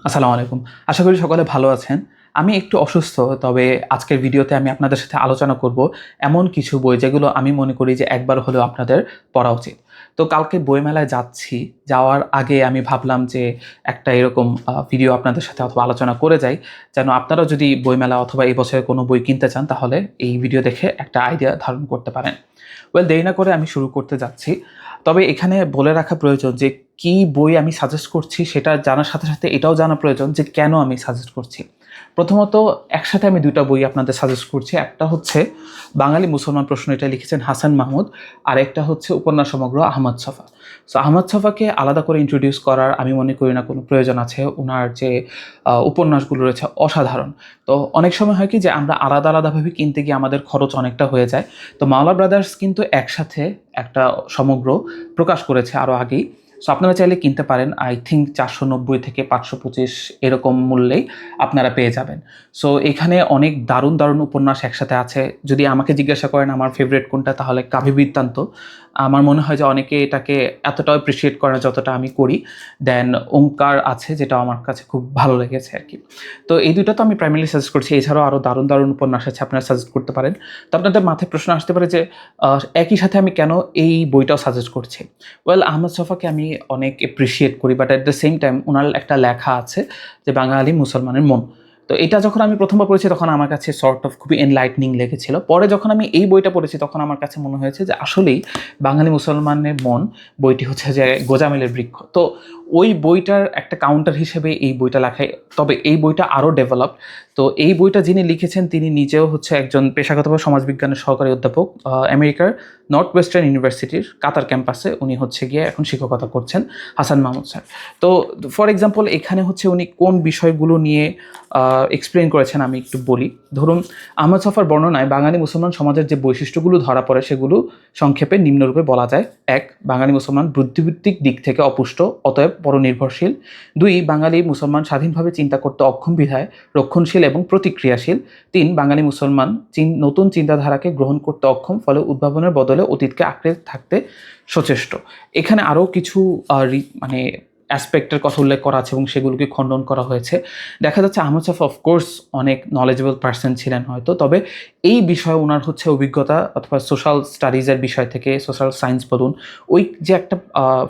আসসালামু আলাইকুম। আশা করি সকলে ভালো আছেন। আমি একটু অসুস্থ, তবে আজকের ভিডিওতে আমি আপনাদের সাথে আলোচনা করব এমন কিছু বই যেগুলো আমি মনে করি যে একবার হলেও আপনাদের পড়া উচিত। তো কালকে বইমেলায় যাচ্ছি। যাওয়ার আগে আমি ভাবলাম যে একটা এরকম ভিডিও আপনাদের সাথে অথবা আলোচনা করে যাই, যেন আপনারাও যদি বইমেলা অথবা এই বছরে কোনো বই কিনতে চান তাহলে এই ভিডিও দেখে একটা আইডিয়া ধারণ করতে পারেন। দেরি না করে আমি শুরু করতে যাচ্ছি। তবে এখানে বলে রাখা প্রয়োজন যে কি বই আমি সাজেস্ট করছি সেটা জানার সাথে সাথে এটাও জানা প্রয়োজন যে কেন আমি সাজেস্ট করছি। প্রথমত, একসাথে আমি ২ টা বই আপনাদের সাজেস্ট করছি। একটা হচ্ছে বাঙালি মুসলমান প্রশ্ন, এটা লিখেছেন হাসান মাহমুদ। আর একটা হচ্ছে উপন্যাস সমগ্র আহমদ ছফা। সো আহমদ ছফাকে আলাদা করে ইন্ট্রোডিউস করার আমি মনে করি না কোনো প্রয়োজন আছে। উনার যে উপন্যাসগুলো রয়েছে অসাধারণ। তো অনেক সময় হয় কি যে আমরা আলাদা আলাদাভাবে কিনতে গিয়ে আমাদের খরচ অনেকটা হয়ে যায়। তো মাওলা ব্রাদার্স কিন্তু একসাথে একটা সমগ্র প্রকাশ করেছে আরও আগেই। সো আপনারা চাইলে কিনতে পারেন। আই থিঙ্ক 490 থেকে 525 এরকম মূল্যেই আপনারা পেয়ে যাবেন। সো এখানে অনেক দারুণ দারুণ উপন্যাস একসাথে আছে। যদি আমাকে জিজ্ঞাসা করেন আমার ফেভারিট কোনটা, তাহলে কাব্য বৃত্তান্ত। আমার মনে হয় যে অনেকে এটাকে এতটাও অ্যাপ্রিসিয়েট করে না যতটা আমি করি। দেন ওঙ্কার আছে, যেটা আমার কাছে খুব ভালো লেগেছে আর কি। তো এই দুটো তো আমি প্রাইমারি সাজেস্ট করছি। এছাড়াও আরও দারুণ দারুণ উপন্যাস আছে, আপনারা সাজেস্ট করতে পারেন। তো আপনাদের মাথায় প্রশ্ন আসতে পারে যে একই সাথে আমি কেন এই বইটাও সাজেস্ট করছি। আহমদ ছফাকে আমি অনেক এপ্রিসিয়েট করি, but at the same time ওনার একটা লেখা আছে যে বাঙালি মুসলমানের মন। তো এটা যখন আমি প্রথমবার পড়েছি তখন আমার কাছে সর্ট অফ খুবই এনলাইটনিং লেগেছিল। পরে যখন আমি এই বইটা পড়েছি তখন আমার কাছে মনে হয়েছে যে আসলেই বাঙালি মুসলমানের মন বইটি হচ্ছে যে গোজামিলের বৃক্ষ। তো ওই বইটার একটা কাউন্টার হিসেবে এই বইটা লেখায়। তবে এই বইটা আরও ডেভেলপড। তো এই বইটা যিনি লিখেছেন তিনি নিজেও হচ্ছে একজন পেশাগতভাবে সমাজবিজ্ঞানের সহকারী অধ্যাপক, আমেরিকার নর্থ ওয়েস্টার্ন ইউনিভার্সিটির কাতার ক্যাম্পাসে উনি হচ্ছে গিয়ে এখন শিক্ষকতা করছেন, হাসান মাহমুদ স্যার। তো ফর এক্সাম্পল এখানে হচ্ছে উনি কোন বিষয়গুলো নিয়ে এক্সপ্লেন করেছেন আমি একটু বলি। ধরুন, আহমদ ছফার বর্ণনায় বাঙালি মুসলমান সমাজের যে বৈশিষ্ট্যগুলো ধরা পড়ে সেগুলো সংক্ষেপে নিম্নরূপে বলা যায়। ১. বাঙালি মুসলমান বুদ্ধিবৃত্তিক দিক থেকে অপুষ্ট, অতএব পরনির্ভরশীল। ২. বাঙালি মুসলমান স্বাধীনভাবে চিন্তা করতে অক্ষম বিধায় রক্ষণশীল এবং প্রতিক্রিয়াশীল। ৩. বাঙালি মুসলমান নতুন চিন্তাধারাকে গ্রহণ করতে অক্ষম, ফলে উদ্ভাবনের বদলে অতীতকে আঁকড়ে থাকতে সচেষ্ট। এখানে আরও কিছু মানে অ্যাসপেক্টের কথা উল্লেখ করা আছে এবং সেগুলোকে খণ্ডন করা হয়েছে। দেখা যাচ্ছে আহমদ ছফা অফকোর্স অনেক নলেজেবল পার্সন ছিলেন হয়তো, তবে এই বিষয়ে ওনার হচ্ছে অভিজ্ঞতা অথবা সোশ্যাল স্টাডিজের বিষয় থেকে, সোশ্যাল সায়েন্স বলুন, ওই যে একটা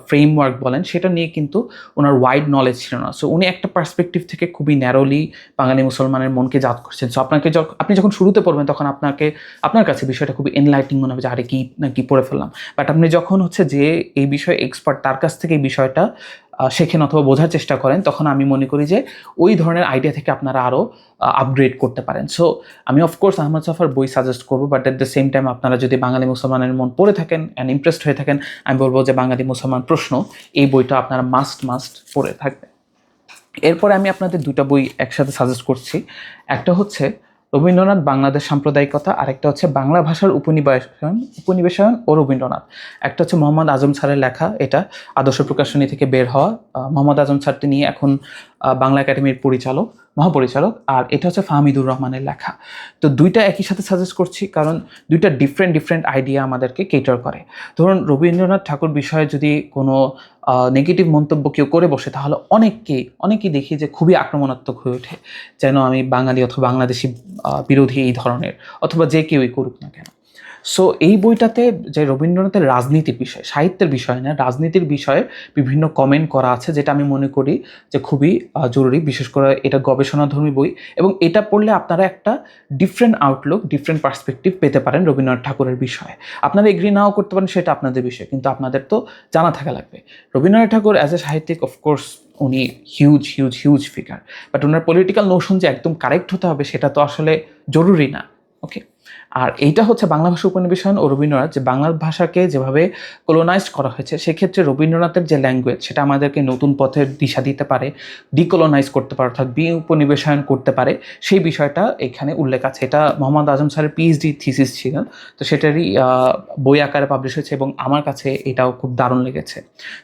ফ্রেমওয়ার্ক বলেন সেটা নিয়ে কিন্তু ওনার ওয়াইড নলেজ ছিল না। সো উনি একটা পার্সপেক্টিভ থেকে খুবই ন্যারোলি বাঙালি মুসলমানের মনকে জাত করছেন। সো আপনি যখন শুরুতে পড়বেন তখন আপনার কাছে বিষয়টা খুবই এনলাইটিং মনে হবে যে আরে কি না কি পড়ে ফেললাম। বাট আপনি যখন হচ্ছে যে এই বিষয়ে এক্সপার্ট তার কাছ থেকে এই বিষয়টা শেখেন অথবা বোঝার চেষ্টা করেন, তখন আমি মনে করি যে ওই ধরনের আইডিয়া থেকে আপনারা আরও আপগ্রেড করতে পারেন। সো আমি অফকোর্স আহমদ ছফার বই সাজেস্ট করবো, but at the same time আপনারা যদি বাঙালি মুসলমানের মন পড়ে থাকেন অ্যান্ড ইমপ্রেসড হয়ে থাকেন, আমি বলবো যে বাঙালি মুসলমান প্রশ্ন এই বইটা আপনারা মাস্ট পড়ে থাকবেন। এরপরে আমি আপনাদের ২টা বই একসাথে সাজেস্ট করছি। একটা হচ্ছে রবীন্দ্রনাথ বাংলাদেশ সাম্প্রদায়িকতা, আরেকটা হচ্ছে বাংলা ভাষার উপনিবেশায়ন ও রবীন্দ্রনাথ। একটা হচ্ছে মোহাম্মদ আজম স্যারের লেখা, এটা আদর্শ প্রকাশনী থেকে বের হওয়া। মোহাম্মদ আজম স্যার তিনি এখন বাংলা একাডেমির মহাপরিচালক। আর এটা হচ্ছে ফাহমিদুর রহমানের লেখা। তো ২টা একই সাথে সাজেস্ট করছি কারণ ২টা ডিফারেন্ট আইডিয়া আমাদেরকে কেটার করে। ধরুন, রবীন্দ্রনাথ ঠাকুর বিষয়ে যদি কোনো নেগেটিভ মন্তব্য কেউ করে বসে তাহলে অনেকেই দেখি যে খুবই আক্রমণাত্মক হয়ে ওঠে, যেন আমি বাঙালি অথবা বাংলাদেশি বিরোধী এই ধরনের, অথবা যে কেউই করুক না কেন। সো এই বইটাতে যে রবীন্দ্রনাথের রাজনীতির বিষয়, সাহিত্যের বিষয় না, রাজনীতির বিষয়ে বিভিন্ন কমেন্ট করা আছে, যেটা আমি মনে করি যে খুবই জরুরি। বিশেষ করে এটা গবেষণাধর্মী বই এবং এটা পড়লে আপনারা একটা ডিফারেন্ট আউটলুক, ডিফারেন্ট পার্সপেক্টিভ পেতে পারেন রবীন্দ্রনাথ ঠাকুরের বিষয়ে। আপনারা এগ্রি নাও করতে পারেন, সেটা আপনাদের বিষয়, কিন্তু আপনাদের তো জানা থাকা লাগবে। রবীন্দ্রনাথ ঠাকুর অ্যাজ এ সাহিত্যিক অফকোর্স উনি huge figure, but owner political Notion যে একদম কারেক্ট হতে হবে সেটা তো আসলে জরুরি না। ওকে। আর এইটা হচ্ছে বাংলা ভাষা উপনিবেশন ও রবীন্দ্রনাথ, যে বাংলা ভাষাকে যেভাবে কলোনাইজড করা হয়েছে, সেক্ষেত্রে রবীন্দ্রনাথের যে ল্যাঙ্গুয়েজ সেটা আমাদেরকে নতুন পথের দিশা দিতে পারে, ডিকলোনাইজ করতে পারে, অর্থাৎ উপনিবেশায়ন করতে পারে, সেই বিষয়টা এখানে উল্লেখ আছে। এটা মোহাম্মদ আজম স্যারের পিএইচডি থিসিস ছিল। তো সেটারই বই আকারে পাবলিশ হয়েছে এবং আমার কাছে এটাও খুব দারুণ লেগেছে।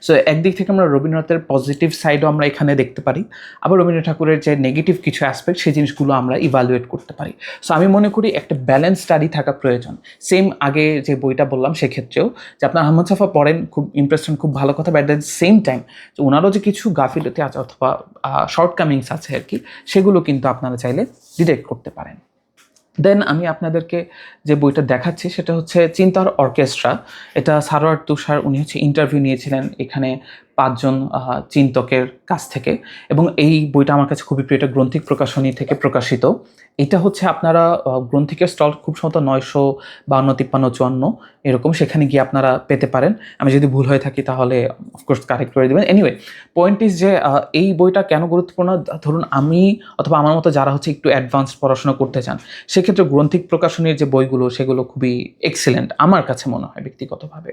সো একদিক থেকে আমরা রবীন্দ্রনাথের পজিটিভ সাইডও আমরা এখানে দেখতে পারি, আবার রবীন্দ্রনাথ ঠাকুরের যে নেগেটিভ কিছু অ্যাসপেক্ট সেই জিনিসগুলো আমরা ইভ্যালুয়েট করতে পারি। সো আমি মনে করি একটা ব্যালেন্সড স্টাডি থাকা প্রয়োজন। সেম আগে যে বইটা বললাম সেক্ষেত্রেও যে আপনার আহমদ ছফা পড়েন, খুব ইমপ্রেশন, খুব ভালো কথা, বাট দ্য সেম টাইম ওনারও যে কিছু গাফিলতি আছে অথবা শর্টকামিংস আছে আর কি, সেগুলো কিন্তু আপনারা চাইলে ডিটেক্ট করতে পারেন। দেন আমি আপনাদেরকে যে বইটা দেখাচ্ছি সেটা হচ্ছে চিন্তার অর্কেস্ট্রা। এটা সারোয়ার তুষার, উনি হচ্ছে ইন্টারভিউ নিয়েছিলেন এখানে 5 জন চিন্তকের কাছ থেকে, এবং এই বইটা আমার কাছে খুবই প্রিয়। এটা গ্রন্থিক প্রকাশনী থেকে প্রকাশিত। এটা হচ্ছে আপনারা গ্রন্থিকের স্টল খুব সম্ভবত 952, 53, 54 এরকম, সেখানে গিয়ে আপনারা পেতে পারেন। আমি যদি ভুল হয়ে থাকি তাহলে অফকোর্স কারেক্ট করে দেবেন। এনিওয়ে, পয়েন্ট ইজ যে এই বইটা কেন গুরুত্বপূর্ণ, ধরুন আমি অথবা আমার মতো যারা হচ্ছে একটু অ্যাডভান্সড পড়াশোনা করতে চান, সেক্ষেত্রে গ্রন্থিক প্রকাশনীর যে বইগুলো সেগুলো খুবই এক্সিলেন্ট আমার কাছে মনে হয় ব্যক্তিগতভাবে।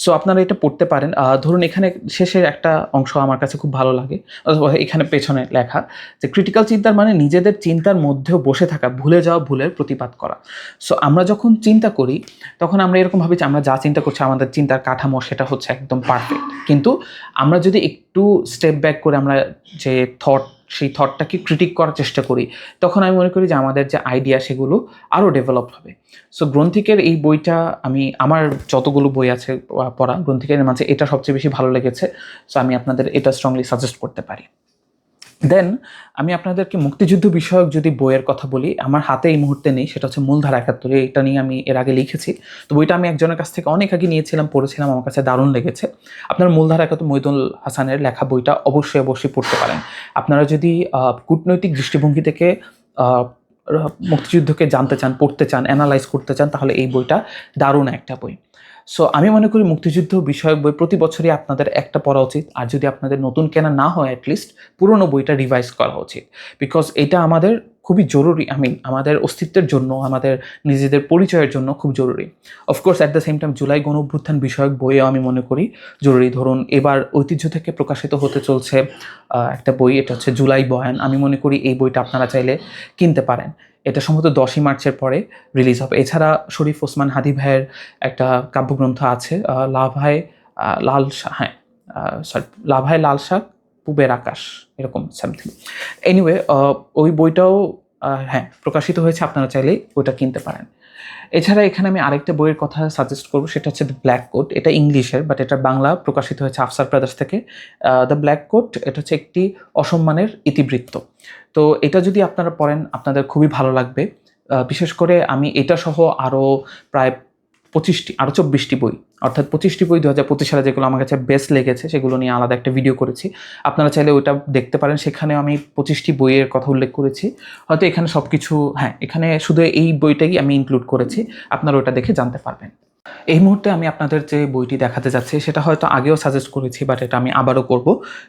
সো আপনারা এটা পড়তে পারেন। ধরুন এখানে শেষের একটা অংশ আমার কাছে খুব ভালো লাগে, অথবা এখানে পেছনে লেখা যে ক্রিটিক্যাল চিন্তার মানে নিজেদের চিন্তার মধ্যেও বসে থাকা, ভুলে যাওয়া ভুলের প্রতিবাদ করা। সো আমরা যখন চিন্তা করি তখন আমরা এরকম ভাবি যে আমরা যা চিন্তা করছি আমাদের চিন্তার কাঠামো সেটা হচ্ছে একদম পারফেক্ট, কিন্তু আমরা যদি একটু স্টেপ ব্যাক করে আমরা যে সেই থটটাকে ক্রিটিক করার চেষ্টা করি, তখন আমি মনে করি যে আমাদের যে আইডিয়া সেগুলো আরও ডেভেলপ হবে। সো গ্রন্থিকের এই বইটা আমার যতগুলো বই আছে পড়া গ্রন্থিকের মাঝে এটা সবচেয়ে বেশি ভালো লেগেছে। সো আমি আপনাদের এটা স্ট্রংলি সাজেস্ট করতে পারি। দেন আমি আপনাদেরকে মুক্তিযুদ্ধ বিষয়ক যদি বইয়ের কথা বলি, আমার হাতে এই মুহূর্তে নেই, সেটা হচ্ছে মূলধারা 71। এটা নিয়ে আমি এর আগে লিখেছি। তো বইটা আমি একজনের কাছ থেকে অনেক আগে নিয়েছিলাম, পড়েছিলাম, আমার কাছে দারুণ লেগেছে। আপনার মূলধারা 71 মহিদুল হাসানের লেখা বইটা অবশ্যই পড়তে পারেন। আপনারা যদি কূটনৈতিক দৃষ্টিভঙ্গি থেকে মুক্তিযুদ্ধকে জানতে চান, পড়তে চান, অ্যানালাইজ করতে চান, তাহলে এই বইটা দারুণ একটা বই। সো আমি মনে করি মুক্তিযুদ্ধ বিষয়ক বই প্রতি বছরই আপনাদের একটা পড়া উচিত, আর যদি আপনাদের নতুন কেনা না হয় অ্যাটলিস্ট পুরনো বইটা রিভাইজ করা উচিত, বিকজ এটা আমাদের খুবই জরুরি। আমাদের অস্তিত্বের জন্য, আমাদের নিজেদের পরিচয়ের জন্য খুব জরুরি। Of course at the same time July গণ অভ্যুত্থান বিষয়ক বইও আমি মনে করি জরুরি। ধরুন এবার ঐতিহ্য থেকে প্রকাশিত হতে চলছে একটা বই, এটা হচ্ছে জুলাই বয়ান। আমি মনে করি এই বইটা আপনারা চাইলে কিনতে পারেন। এটা সম্ভবত 10ই মার্চের পরে রিলিজ হবে। এছাড়া শরীফ ওসমান হাদি ভাইয়ের একটা কাব্যগ্রন্থ আছে, লাভায় লাল শাহ, হ্যাঁ সরি, লাভায় লাল শাক পুবের আকাশ, এরকম সামথিং। এনিওয়ে, ওই বইটাও হ্যাঁ প্রকাশিত হয়েছে, আপনারা চাইলেই বইটা কিনতে পারেন। এছাড়া এখানে আমি আরেকটা বইয়ের কথা সাজেস্ট করবো, সেটা হচ্ছে দ্য ব্ল্যাক কোট। এটা ইংলিশের, বাট এটা বাংলা প্রকাশিত হয়েছে আফসার ব্রাদার্স থেকে। দ্য ব্ল্যাক কোট এটা হচ্ছে একটি অসম্মানের ইতিবৃত্ত। তো এটা যদি আপনারা পড়েন আপনাদের খুবই ভালো লাগবে। বিশেষ করে আমি এটা সহ আরও প্রায় 24টি বই, অর্থাৎ 25টি বই 2025 সালে যেগুলো আমার কাছে বেস্ট লেগেছে সেগুলো নিয়ে আলাদা একটা ভিডিও করেছি। আপনারা চাইলে ওইটা দেখতে পারেন, সেখানে আমি 25টি বইয়ের কথা উল্লেখ করেছি। হয়তো এখানে সব কিছু, হ্যাঁ এখানে শুধু এই বইটাই আমি ইনক্লুড করেছি, আপনারা ওটা দেখে জানতে পারবেন। এই মুহূর্তে আমি আপনাদের যে বইটি দেখাতে যাচ্ছি সেটা হয়তো আগেও সাজেস্ট করেছি, বাট এটা আমি আবারও করব।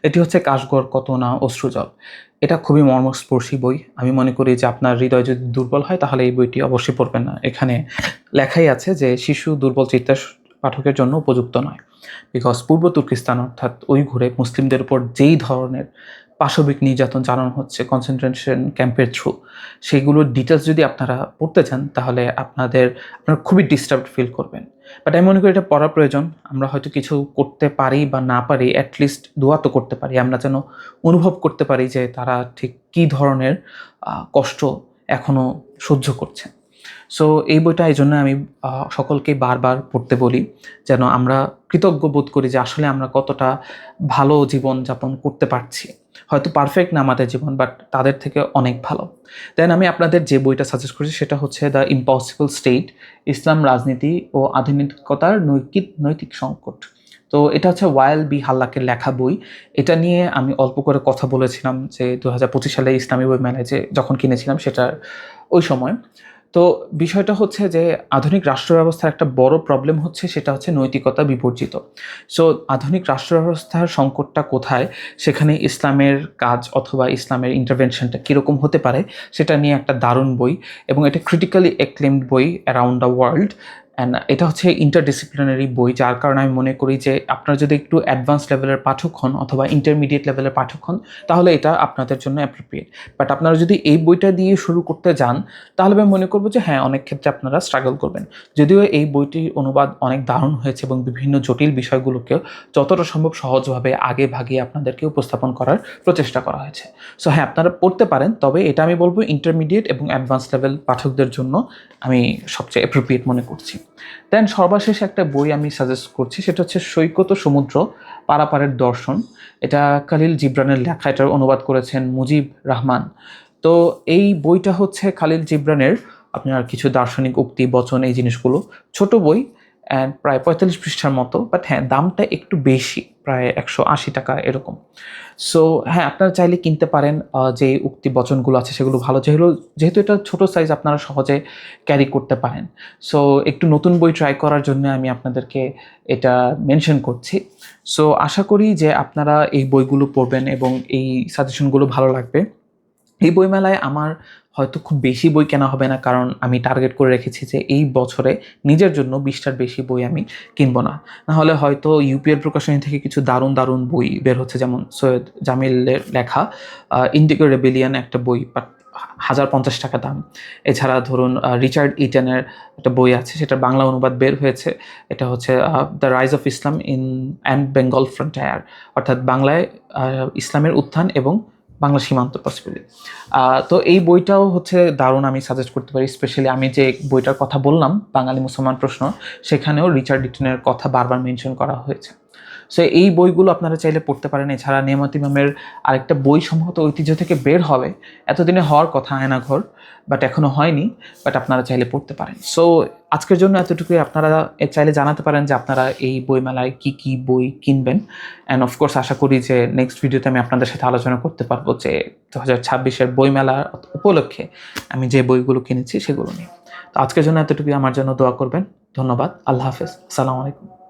এটি হচ্ছে কাশগড় কত না অশ্রুজল। এটা খুবই মর্মস্পর্শী বই। আমি মনে করি যে আপনার হৃদয় যদি দুর্বল হয় তাহলে এই বইটি অবশ্যই পড়বেন না। এখানে লেখাই আছে যে শিশু দুর্বল চিত্তের পাঠকের জন্য উপযুক্ত নয়, বিকজ পূর্ব তুর্কিস্তান অর্থাৎ ঘুরে মুসলিমদের উপর যেই ধরনের পাশবিক নির্যাতন চালানো হচ্ছে কনসেন্ট্রেশন ক্যাম্পের থ্রু, সেইগুলোর ডিটেলস যদি আপনারা পড়তে চান তাহলে আপনারা খুবই ডিস্টার্বড ফিল করবেন। বাট আমি মনে করি এটা পড়া প্রয়োজন। আমরা হয়তো কিছু করতে পারি বা না পারি, অ্যাটলিস্ট দোয়া তো করতে পারি, আমরা যেন অনুভব করতে পারি যে তারা ঠিক কী ধরনের কষ্ট এখনও সহ্য করছে। সো এই বইটা এই জন্য আমি সকলকে বারবার পড়তে বলি, যেন আমরা কৃতজ্ঞ বোধ করি যে আসলে আমরা কতটা ভালো জীবন যাপন করতে পারছি। হয়তো পারফেক্ট না আমাদের জীবন, বাট তাদের থেকে অনেক ভালো। দেন আমি আপনাদের যে বইটা সাজেস্ট করছি সেটা হচ্ছে দ্য ইম্পসিবল স্টেট, ইসলাম, রাজনীতি ও আধুনিকতার নৈতিক সংকট। তো এটা হচ্ছে ওয়াইল বি হাল্লাকের লেখা বই। এটা নিয়ে আমি অল্প করে কথা বলেছিলাম যে 2025 সালে ইসলামী বই মেলায় যখন কিনেছিলাম সেটার ওই সময়। তো বিষয়টা হচ্ছে যে আধুনিক রাষ্ট্র ব্যবস্থার একটা বড় প্রবলেম হচ্ছে, সেটা হচ্ছে নৈতিকতা বিবর্জিত। সো আধুনিক রাষ্ট্র ব্যবস্থার সংকটটা কোথায়, সেখানে ইসলামের কাজ অথবা ইসলামের ইন্টারভেনশনটা কীরকম হতে পারে সেটা নিয়ে একটা দারুণ বই, এবং এটা ক্রিটিক্যালি অ্যাক্লেমড বই অ্যারাউন্ড দ্য ওয়ার্ল্ড। অ্যান্ড এটা হচ্ছে ইন্টারডিসিপ্লিনারি বই, যার কারণে আমি মনে করি যে আপনারা যদি একটু অ্যাডভান্স লেভেলের পাঠক হন অথবা ইন্টারমিডিয়েট লেভেলের পাঠক হন তাহলে এটা আপনাদের জন্য অ্যাপ্রোপ্রিয়েট। বাট আপনারা যদি এই বইটা দিয়ে শুরু করতে যান তাহলে আমি মনে করবো যে হ্যাঁ, অনেক ক্ষেত্রে আপনারা স্ট্রাগল করবেন। যদিও এই বইটির অনুবাদ অনেক দারুণ হয়েছে এবং বিভিন্ন জটিল বিষয়গুলোকেও যতটা সম্ভব সহজভাবে আগে ভাগিয়ে আপনাদেরকে উপস্থাপন করার প্রচেষ্টা করা হয়েছে। সো হ্যাঁ, আপনারা পড়তে পারেন, তবে এটা আমি বলবো ইন্টারমিডিয়েট এবং অ্যাডভান্স লেভেল পাঠকদের জন্য আমি সবচেয়ে অ্যাপ্রোপ্রিয়েট মনে করছি। দেন সর্বশেষ একটা বই আমি সাজেস্ট করছি, সেটা হচ্ছে সৈকত সমুদ্র পারাপারের দর্শন। এটা খালিল জিব্রানের লেখা, এটার অনুবাদ করেছেন মুজিব রহমান। তো এই বইটা হচ্ছে খালিল জিব্রানের আপনার কিছু দার্শনিক উক্তি, বচন, এই জিনিসগুলো। ছোট বই, অ্যান্ড প্রায় 45 পৃষ্ঠার মতো, বাট হ্যাঁ, দামটা একটু বেশি, প্রায় 180 টাকা এরকম। সো হ্যাঁ, আপনারা চাইলে কিনতে পারেন। যে উক্তি বচনগুলো আছে সেগুলো ভালো, যেহেতু এটা ছোট সাইজ, আপনারা সহজে ক্যারি করতে পারেন। সো একটু নতুন বই ট্রাই করার জন্য আমি আপনাদেরকে এটা মেনশন করছি। সো আশা করি যে আপনারা এই বইগুলো পড়বেন এবং এই সাজেশনগুলো ভালো লাগবে। এই বইমেলায় আমার হয়তো খুব বেশি বই কেনা হবে না, কারণ আমি টার্গেট করে রেখেছি যে এই বছরে নিজের জন্য 20টার বেশি বই আমি কিনবো না। নাহলে হয়তো ইউপিএল প্রকাশনী থেকে কিছু দারুণ দারুণ বই বের হচ্ছে, যেমন সৈয়দ জামিলের লেখা ইন্ডিগো রেবেলিয়ান একটা বই, বাট 1050 টাকা দাম। এছাড়া ধরুন রিচার্ড ইটেনের একটা বই আছে, সেটার বাংলা অনুবাদ বের হয়েছে। এটা হচ্ছে the rise of Islam in and Bengal frontier, অর্থাৎ বাংলায় ইসলামের উত্থান এবং বাংলা সীমান্ত পসিবলি। তো এই বইটাও হচ্ছে দারুণ, আমি সাজেস্ট করতে পারি। স্পেশালি আমি যে বইটার কথা বললাম, বাঙালি মুসলমান প্রশ্ন, সেখানেও রিচার্ড ডিটনের কথা বারবার মেনশন করা হয়েছে। সো এই বইগুলো আপনারা চাইলে পড়তে পারেন। এছাড়া নেয়ামত ইমামের আরেকটা বই সম্ভবত ঐতিহ্য থেকে বের হবে, এতদিনে হওয়ার কথা, আয়নাঘর, বাট এখনও হয়নি, বাট আপনারা চাইলে পড়তে পারেন। সো আজকের জন্য এতটুকুই। আপনারা চাইলে জানাতে পারেন যে আপনারা এই বইমেলায় কী কী বই কিনবেন। অ্যান্ড অফকোর্স আশা করি যে নেক্সট ভিডিওতে আমি আপনাদের সাথে আলোচনা করতে পারবো যে 2026-এর বইমেলা উপলক্ষে আমি যে বইগুলো কিনেছি সেগুলো নিয়ে। তো আজকের জন্য এতটুকুই। আমার জন্য দোয়া করবেন। ধন্যবাদ। আল্লাহ হাফেজ। আসসালামু আলাইকুম।